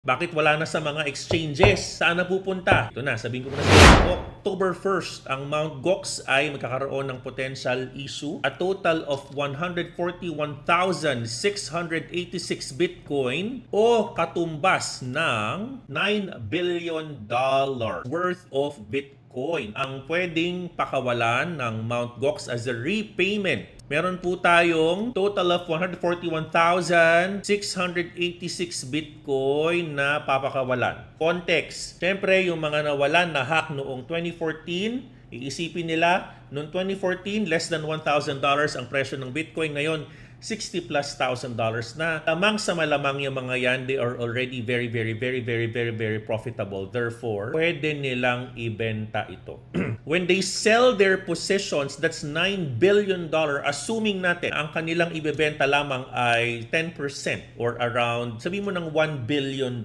Bakit wala na sa mga exchanges? Saan na pupunta? Ito na, sabihin ko na sa inyo. October 1st, ang Mt. Gox ay magkakaroon ng potential issue. A total of 141,686 Bitcoin o katumbas ng $9 billion worth of Bitcoin ang pwedeng pakawalan ng Mt. Gox as a repayment. Meron po tayong total of 141,686 Bitcoin na papakawalan. Context. Siyempre, yung mga nawalan na hack noong 2014, iisipin nila, noong 2014, less than $1,000 ang presyo ng Bitcoin. Ngayon, $60,000+ na. Lamang sa malamang yung mga yan, they are already very profitable. Therefore, pwede nilang ibenta ito. When they sell their positions, that's $9 billion. Assuming natin, ang kanilang ibebenta lamang ay 10% or around, sabi mo ng $1 billion.